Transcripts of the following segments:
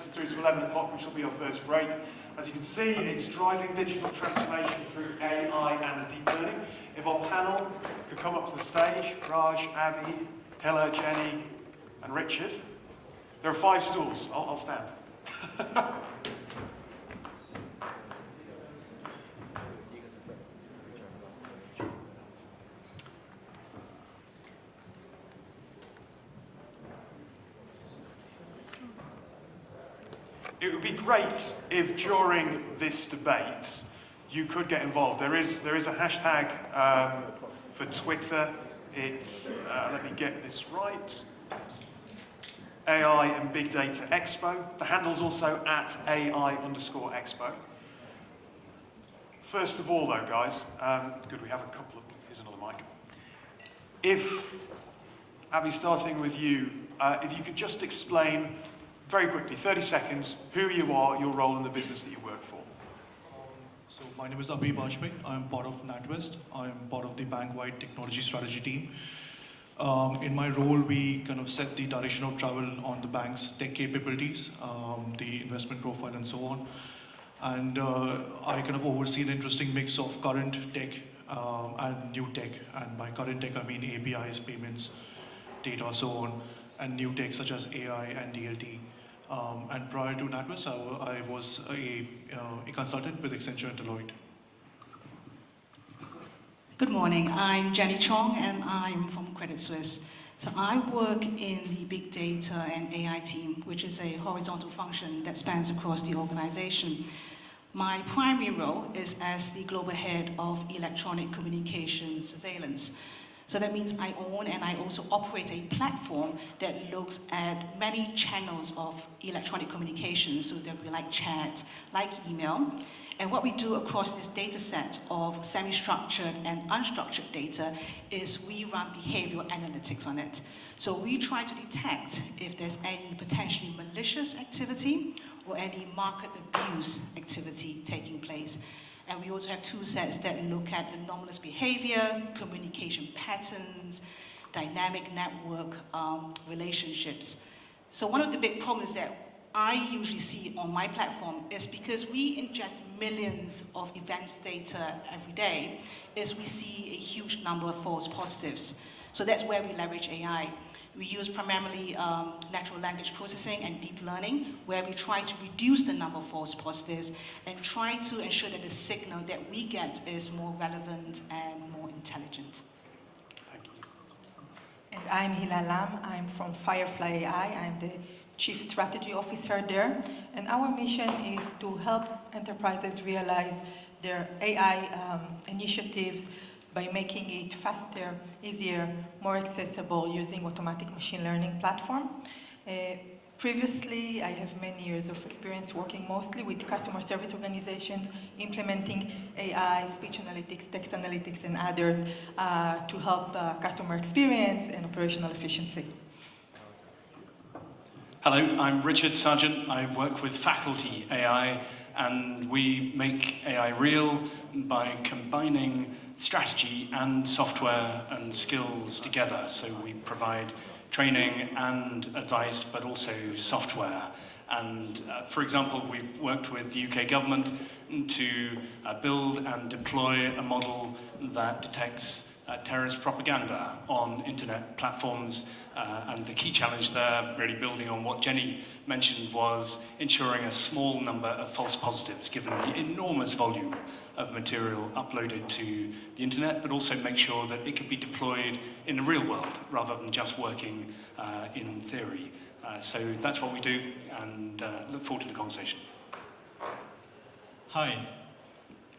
us through to 11 o'clock, which will be our first break. As you can see, it's driving digital transformation through AI and deep learning. If our panel could come up to the stage, Raj, Abby, Hilla, Jenny, and Richard. There are 5 stools. I'll stand. It would be great if during this debate you could get involved. There is a hashtag for Twitter. It's, let me get this right, AI and Big Data Expo. The handle's also at AI_Expo. First of all though, guys, good, we have a couple of, here's another mic. If, Abby, starting with you, if you could just explain very quickly, 30 seconds, who you are, your role in the business that you work for. So my name is Abhi Bajpai. I'm part of NatWest. I'm part of the bank-wide technology strategy team. In my role, we kind of set the direction of travel on the bank's tech capabilities, the investment profile and so on. And I kind of oversee an interesting mix of current tech and new tech. And by current tech, I mean APIs, payments, data, so on, and new tech such as AI and DLT. And prior to NatWest, I was a consultant with Accenture and Deloitte. Good morning, I'm Jenny Chong and I'm from Credit Suisse. So I work in the Big Data and AI team, which is a horizontal function that spans across the organization. My primary role is as the global head of electronic communication surveillance. So that means I own and I also operate a platform that looks at many channels of electronic communication. So there'll be like chat, like email. And what we do across this data set of semi-structured and unstructured data is we run behavioral analytics on it. So we try to detect if there's any potentially malicious activity or any market abuse activity taking place. And we also have tool sets that look at anomalous behavior, communication patterns, dynamic network relationships. So one of the big problems that I usually see on my platform is because we ingest millions of events data every day, is we see a huge number of false positives. So that's where we leverage AI. We use primarily natural language processing and deep learning, where we try to reduce the number of false positives and try to ensure that the signal that we get is more relevant and more intelligent. Thank you. And I'm Hilla Lam. I'm from Firefly AI. I'm the Chief Strategy Officer there. And our mission is to help enterprises realize their AI initiatives by making it faster, easier, more accessible using automatic machine learning platform. Previously, I have many years of experience working mostly with customer service organizations, implementing AI, speech analytics, text analytics, and others to help customer experience and operational efficiency. Hello, I'm Richard Sargent. I work with Faculty AI, and we make AI real by combining strategy and software and skills together. So we provide training and advice, but also software. And for example, we've worked with the UK government to build and deploy a model that detects terrorist propaganda on internet platforms. And the key challenge there, really building on what Jenny mentioned, was ensuring a small number of false positives, given the enormous volume of material uploaded to the internet, but also make sure that it could be deployed in the real world, rather than just working in theory. So that's what we do, and look forward to the conversation. Hi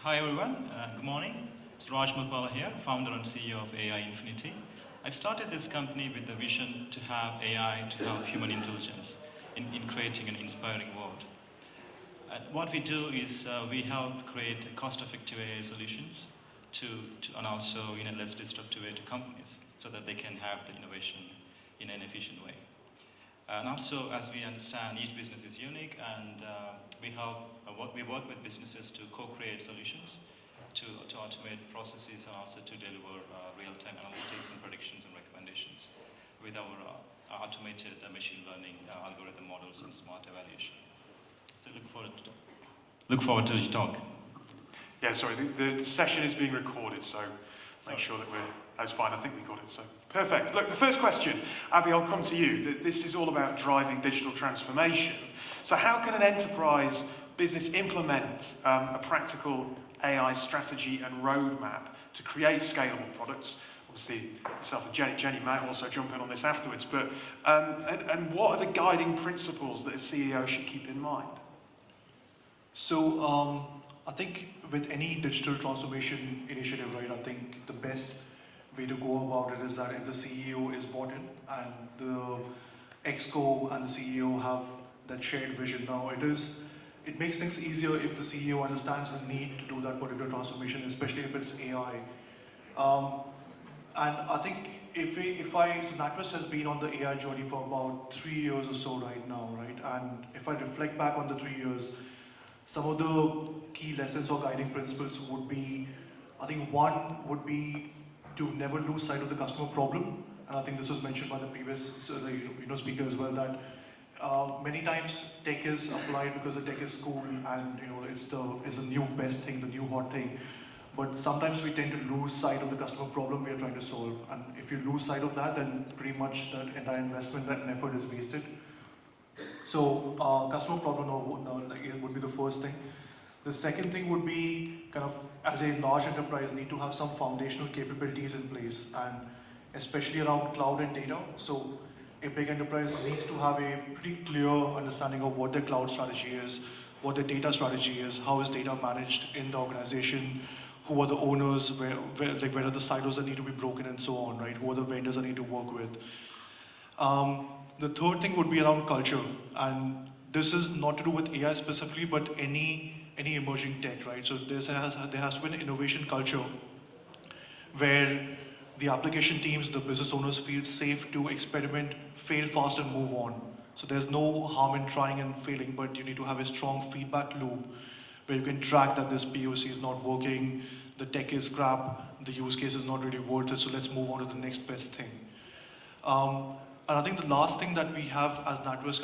everyone, good morning. It's Raj Mapala here, founder and CEO of AI Infinity. I've started this company with the vision to have AI to help human intelligence in creating an inspiring world. What we do is we help create cost-effective AI solutions and also in a less disruptive way to companies, so that they can have the innovation in an efficient way. And also, as we understand, each business is unique, and we work with businesses to co-create solutions to automate processes and also to deliver real-time analytics and predictions and recommendations with our automated machine learning algorithm models and smart evaluation. look forward to the talk. Yeah, sorry, the session is being recorded, so make sure that that's fine, I think we got it, so. Perfect. Look, the first question, Abby, I'll come to you. This is all about driving digital transformation. So how can an enterprise business implement a practical AI strategy and roadmap to create scalable products? Obviously, myself and Jenny might also jump in on this afterwards, but and what are the guiding principles that a CEO should keep in mind? So I think with any digital transformation initiative, right, I think the best way to go about it is that if the CEO is bought in and the ExCo and the CEO have that shared vision. Now it makes things easier if the CEO understands the need to do that particular transformation, especially if it's AI. And I think so NatWest has been on the AI journey for about 3 years or so right now, right? And if I reflect back on the 3 years, some of the key lessons or guiding principles would be, I think one would be to never lose sight of the customer problem. And I think this was mentioned by the previous speaker as well, that many times tech is applied because the tech is cool and it's the new best thing, the new hot thing. But sometimes we tend to lose sight of the customer problem we are trying to solve. And if you lose sight of that, then pretty much that entire investment, that effort is wasted. So customer problem would be the first thing. The second thing would be kind of, as a large enterprise, need to have some foundational capabilities in place, and especially around cloud and data. So a big enterprise needs to have a pretty clear understanding of what their cloud strategy is, what their data strategy is, how is data managed in the organization, who are the owners, where are the silos that need to be broken and so on, right? Who are the vendors I need to work with. The third thing would be around culture, and this is not to do with AI specifically, but any emerging tech, right? So there has to be an innovation culture where the application teams, the business owners feel safe to experiment, fail fast and move on. So there's no harm in trying and failing, but you need to have a strong feedback loop where you can track that this POC is not working, the tech is crap, the use case is not really worth it, so let's move on to the next best thing. And I think the last thing that we have as NatWest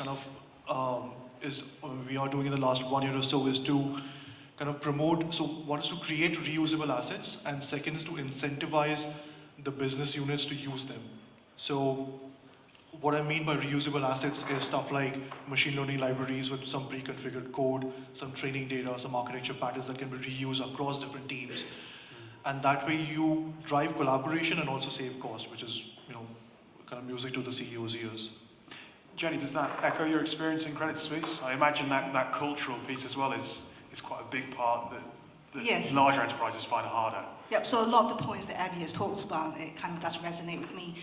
we are doing in the last 1 year or so is to kind of promote, so one is to create reusable assets, and second is to incentivize the business units to use them. So what I mean by reusable assets is stuff like machine learning libraries with some pre-configured code, some training data, some architecture patterns that can be reused across different teams. And that way you drive collaboration and also save cost, which is, kind of music to the CEO's ears. Jenny, does that echo your experience in Credit Suisse? I imagine that cultural piece as well is quite a big part that Yes. larger enterprises find it harder. Yep, so a lot of the points that Abby has talked about, it kind of does resonate with me.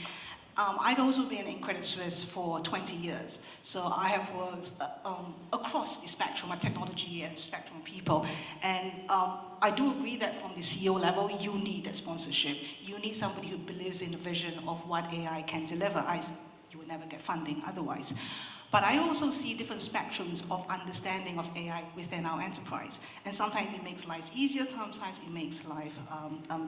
I've also been in Credit Suisse for 20 years, so I have worked across the spectrum of technology and spectrum of people, and I do agree that from the CEO level, you need that sponsorship. You need somebody who believes in the vision of what AI can deliver. You will never get funding otherwise. But I also see different spectrums of understanding of AI within our enterprise. And sometimes it makes life easier, sometimes it makes life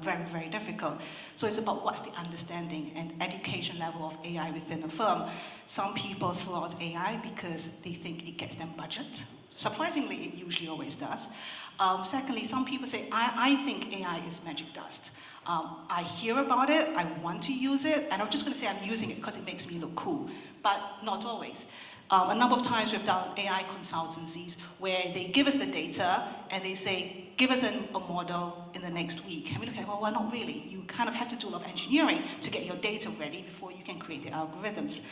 very, very difficult. So it's about what's the understanding and education level of AI within a firm. Some people throw out AI because they think it gets them budget. Surprisingly, it usually always does. Secondly, some people say, I think AI is magic dust. I hear about it, I want to use it, and I'm just going to say I'm using it because it makes me look cool, but not always. A number of times we've done AI consultancies where they give us the data and they say, give us a model in the next week. And we look at, well, not really. You kind of have to do a lot of engineering to get your data ready before you can create the algorithms.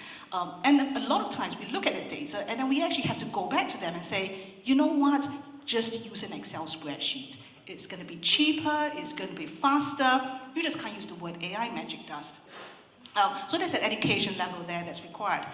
And a lot of times we look at the data and then we actually have to go back to them and say, you know what, just use an Excel spreadsheet. It's going to be cheaper, it's going to be faster. You just can't use the word AI magic dust. So there's an education level there that's required.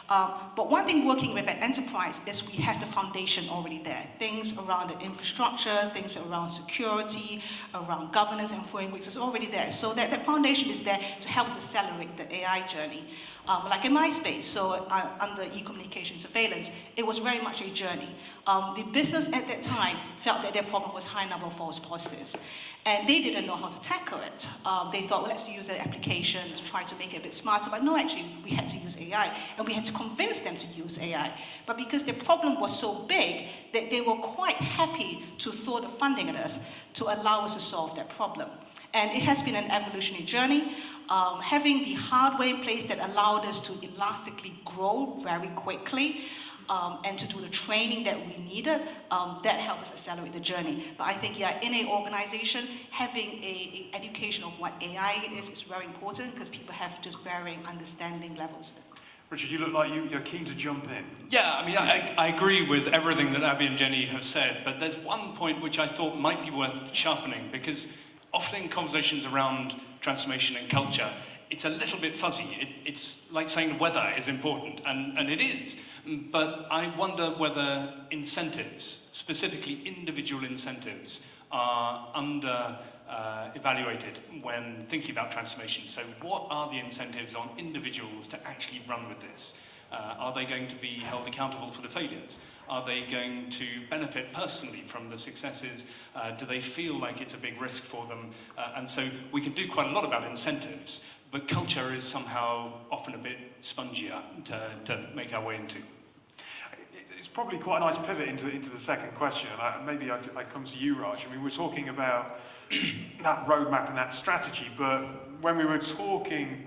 But one thing working with an enterprise is we have the foundation already there. Things around the infrastructure, things around security, around governance and frameworks is already there. So that foundation is there to help us accelerate the AI journey. Like in my space, so under e-communication surveillance, it was very much a journey. The business at that time felt that their problem was high number of false positives. And they didn't know how to tackle it. They thought, well, let's use an application to try to make it a bit smarter. But no, actually, we had to use AI. And we had to convince them to use AI. But because the problem was so big, they were quite happy to throw the funding at us to allow us to solve that problem. And it has been an evolutionary journey. Having the hardware in place that allowed us to elastically grow very quickly and to do the training that we needed, that helped us accelerate the journey. But I think, yeah, in an organization, having an education of what AI is very important because people have just varying understanding levels of it. Richard, you look like you're keen to jump in. Yeah, I mean, I agree with everything that Abby and Jenny have said, but there's one point which I thought might be worth sharpening, because often in conversations around transformation and culture, it's a little bit fuzzy. It's like saying weather is important, and it is. But I wonder whether incentives, specifically individual incentives, are evaluated when thinking about transformation. So what are the incentives on individuals to actually run with this? Are they going to be held accountable for the failures? Are they going to benefit personally from the successes? Do they feel like it's a big risk for them? And so we can do quite a lot about incentives, but culture is somehow often a bit spongier to make our way into. It's probably quite a nice pivot into the second question. Maybe I come to you, Raj. I mean, we're talking about that roadmap and that strategy, but when we were talking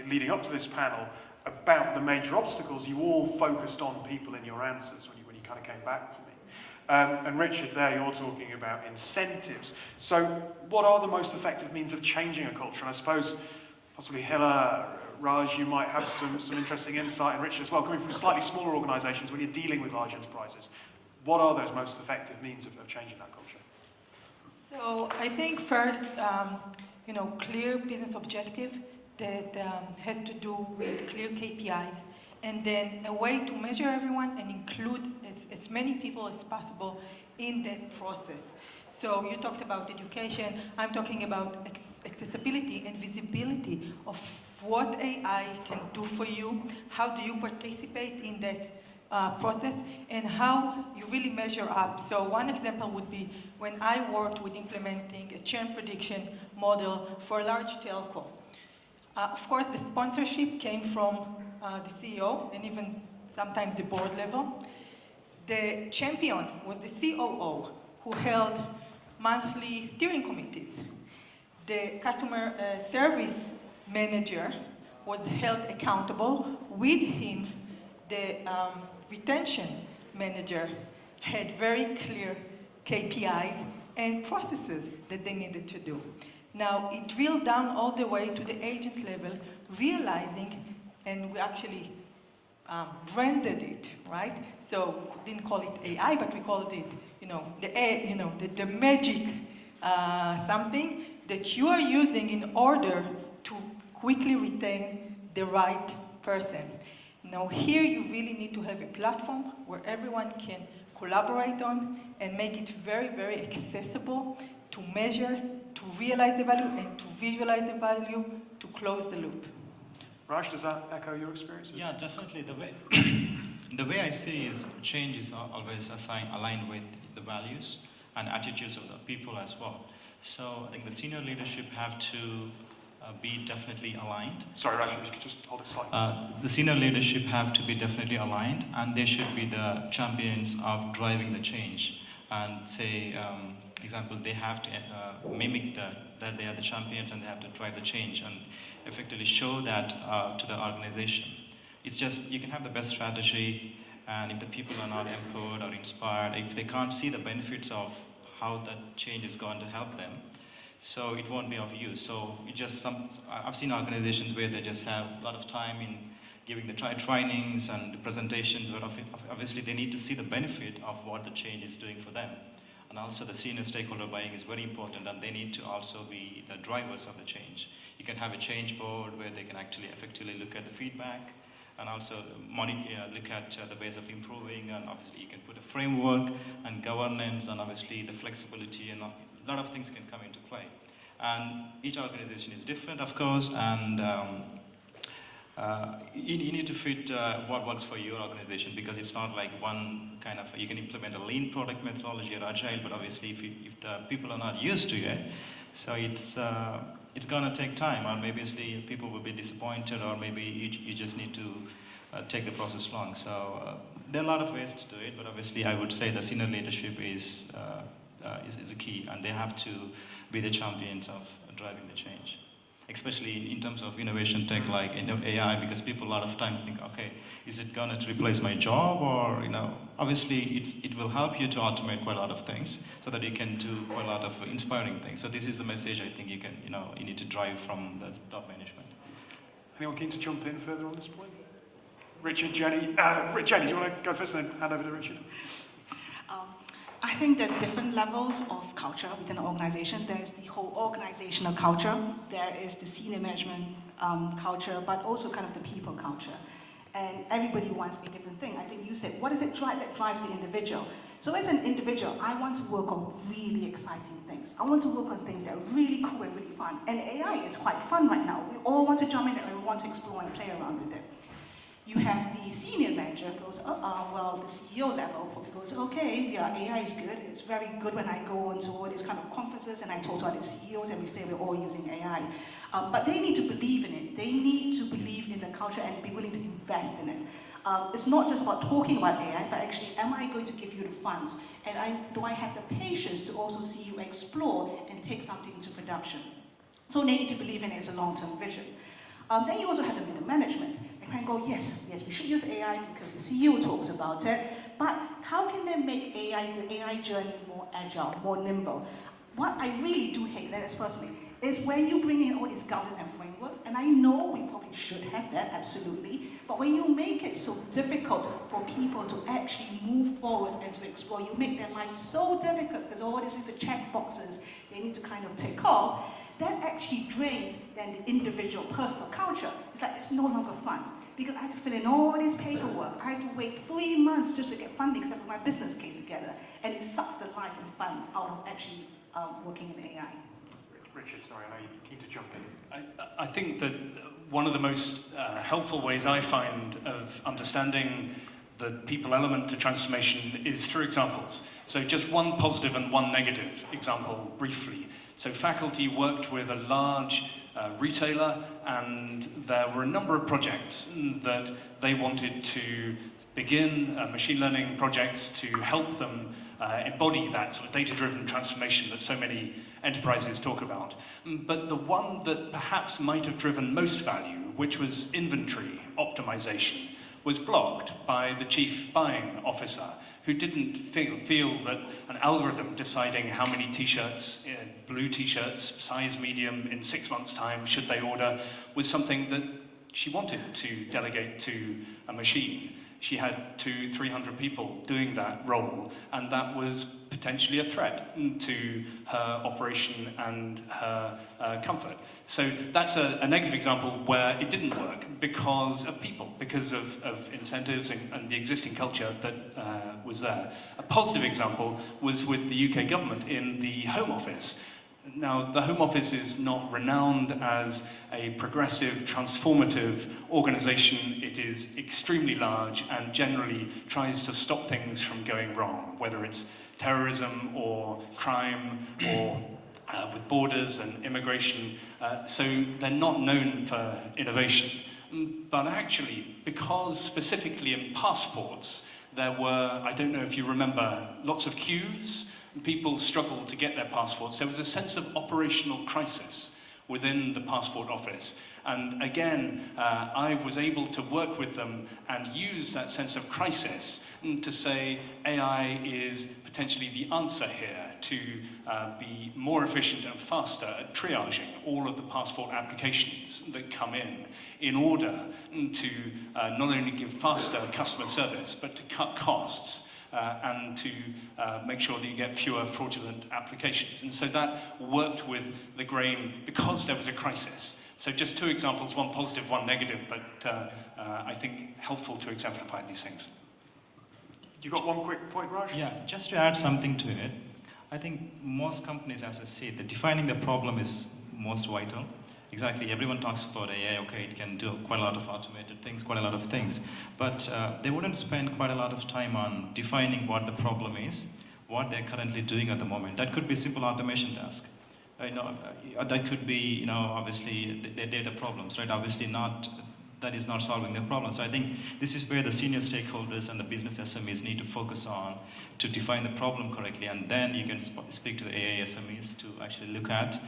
leading up to this panel about the major obstacles, you all focused on people in your answers when you kind of came back to me. And Richard, there you're talking about incentives. So what are the most effective means of changing a culture? And I suppose possibly Hila, Raj, you might have some interesting insight, and Richard as well, coming from slightly smaller organisations when you're dealing with large enterprises. What are those most effective means of changing that culture? So I think first, clear business objective that has to do with clear KPIs, and then a way to measure everyone and include as many people as possible in that process. So you talked about education, I'm talking about accessibility and visibility of what AI can do for you, how do you participate in that process, and how you really measure up. So one example would be when I worked with implementing a churn prediction model for a large telco. Of course, the sponsorship came from the CEO and even sometimes the board level. The champion was the COO, who held monthly steering committees. The customer service manager was held accountable. With him, the retention manager had very clear KPIs and processes that they needed to do. Now, it drilled down all the way to the agent level, realizing, and we actually branded it, right? So didn't call it AI, but we called it, the magic something that you are using in order to quickly retain the right person. Now, here you really need to have a platform where everyone can collaborate on and make it very, very accessible to measure, to realize the value, and to visualize the value, to close the loop. Raj, does that echo your experiences? Yeah, definitely. The way I see is change is always aligned with the values and attitudes of the people as well. So I think the senior leadership have to be definitely aligned. Sorry, Raj, if you could just hold it slightly. The senior leadership have to be definitely aligned, and they should be the champions of driving the change. And say, example, they have to mimic that they are the champions and they have to drive the change and effectively show that to the organization. It's just, you can have the best strategy, and if the people are not empowered or inspired, if they can't see the benefits of how that change is going to help them, so it won't be of use. So I've seen organizations where they just have a lot of time in giving the trainings and the presentations, but obviously they need to see the benefit of what the change is doing for them. And also the senior stakeholder buying is very important, and they need to also be the drivers of the change. You can have a change board where they can actually effectively look at the feedback and also look at the ways of improving, and obviously you can put a framework and governance and obviously the flexibility, and a lot of things can come into play. And each organization is different, of course, and you need to fit what works for your organization, because it's not like one kind of, you can implement a lean product methodology or agile, but obviously if the people are not used to it, so it's gonna take time, or maybe people will be disappointed, or maybe you just need to take the process long. So there are a lot of ways to do it, but obviously I would say the senior leadership is a key, and they have to be the champions of driving the change, especially in terms of innovation tech like AI, because people a lot of times think, okay, is it going to replace my job, or obviously it will help you to automate quite a lot of things so that you can do quite a lot of inspiring things. So this is the message I think you can you need to drive from the top management. Anyone keen to jump in further on this point? Richard, Jenny. Jenny, do you want to go first and then hand over to Richard? I think there are different levels of culture within an organization. There's the whole organizational culture, there is the senior management culture, but also kind of the people culture. And everybody wants a different thing. I think you said, what is it that drives the individual? So as an individual, I want to work on really exciting things. I want to work on things that are really cool and really fun. And AI is quite fun right now. We all want to jump in and we want to explore and play around with it. You have the senior manager goes, well, the CEO level probably goes, okay, yeah, AI is good. It's very good when I go onto all these kind of conferences and I talk to other CEOs and we say we're all using AI. But they need to believe in it. They need to believe in the culture and be willing to invest in it. It's not just about talking about AI, but actually, am I going to give you the funds? And do I have the patience to also see you explore and take something into production? So they need to believe in it as a long-term vision. Then you also have the middle management. They can go, yes, we should use AI because the CEO talks about it, but how can they make the AI journey more agile, more nimble? What I really do hate, that is personally, is where you bring in all these governance and frameworks, and I know we probably should have that, absolutely, but when you make it so difficult for people to actually move forward and to explore, you make their life so difficult because all this is the check boxes they need to kind of tick off, that actually drains then the individual personal culture. It's like it's no longer fun because I have to fill in all this paperwork. I have to wait 3 months just to get funding to put my business case together, and it sucks the life and fun out of actually working in AI. Richard, sorry, I know you're keen to jump in. I think that one of the most helpful ways I find of understanding the people element to transformation is through examples. So just one positive and one negative example briefly. So faculty worked with a large retailer, and there were a number of projects that they wanted to begin, machine learning projects to help them embody that sort of data-driven transformation that so many enterprises talk about. But the one that perhaps might have driven most value, which was inventory optimization, was blocked by the chief buying officer, who didn't feel that an algorithm deciding how many t-shirts, blue t-shirts, size medium, in 6 months' time should they order, was something that she wanted to delegate to a machine. She had 200-300 people doing that role, and that was potentially a threat to her operation and her comfort. So that's a negative example where it didn't work because of people, because of incentives and the existing culture that was there. A positive example was with the UK government in the Home Office. Now, the Home Office is not renowned as a progressive, transformative organisation. It is extremely large and generally tries to stop things from going wrong, whether it's terrorism or crime or with borders and immigration. So they're not known for innovation. But actually, because specifically in passports, there were, I don't know if you remember, lots of queues. People struggled to get their passports. There was a sense of operational crisis within the passport office. And again, I was able to work with them and use that sense of crisis to say AI is potentially the answer here to be more efficient and faster at triaging all of the passport applications that come in order to not only give faster customer service, but to cut costs and to make sure that you get fewer fraudulent applications. And so that worked with the grain because there was a crisis. So just 2 examples, one positive, one negative, but I think helpful to exemplify these things. You got one quick point, Raj? Yeah, just to add something to it, I think most companies, as I say, defining the problem is most vital. Exactly, everyone talks about AI, okay, it can do quite a lot of automated things, quite a lot of things, but they wouldn't spend quite a lot of time on defining what the problem is, what they're currently doing at the moment. That could be a simple automation task. That could be, obviously, their data problems, right? Obviously not that is not solving their problem. So I think this is where the senior stakeholders and the business SMEs need to focus on to define the problem correctly, and then you can speak to the AI SMEs to actually look at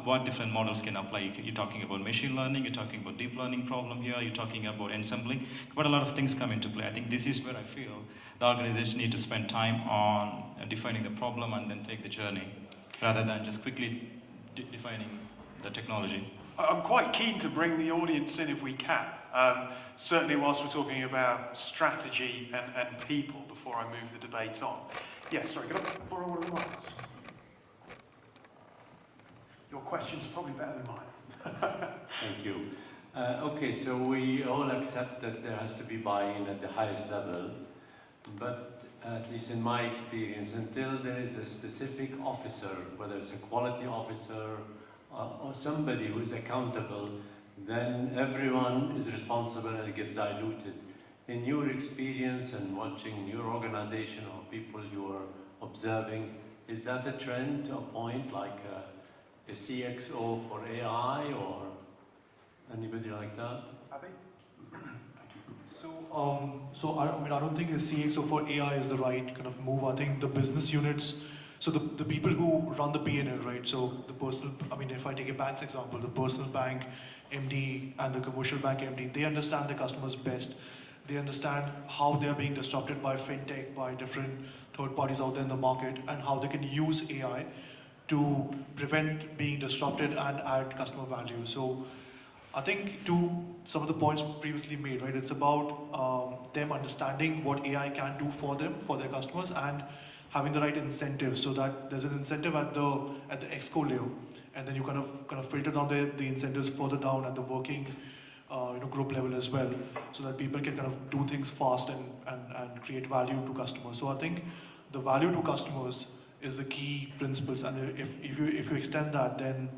what different models can apply. You're talking about machine learning, you're talking about deep learning problem here, you're talking about ensembling, but a lot of things come into play. I think this is where I feel the organization need to spend time on defining the problem and then take the journey, rather than just quickly defining the technology. I'm quite keen to bring the audience in if we can. Certainly whilst we're talking about strategy and people before I move the debate on. Yes, sorry, can I borrow one of the mics? Your questions are probably better than mine. Thank you. Okay, so we all accept that there has to be buy-in at the highest level, but at least in my experience, until there is a specific officer, whether it's a quality officer or somebody who is accountable, then everyone is responsible and it gets diluted. In your experience and watching your organization or people you are observing, is that a trend to a point like a CXO for AI or anybody like that? Abby? So I mean, I don't think a CXO for AI is the right kind of move. I think the business units, so the people who run the P&L, right? So the personal, I mean, if I take a bank's example, the personal bank MD and the commercial bank MD, they understand the customers best. They understand how they're being disrupted by fintech, by different third parties out there in the market, and how they can use AI to prevent being disrupted and add customer value. So I think to some of the points previously made, right, it's about them understanding what AI can do for them, for their customers, and having the right incentives, so that there's an incentive at the exco layer, and then you kind of filter down the incentives further down at the working group level as well, so that people can kind of do things fast and create value to customers. So I think the value to customers is the key principles, and if you extend that, then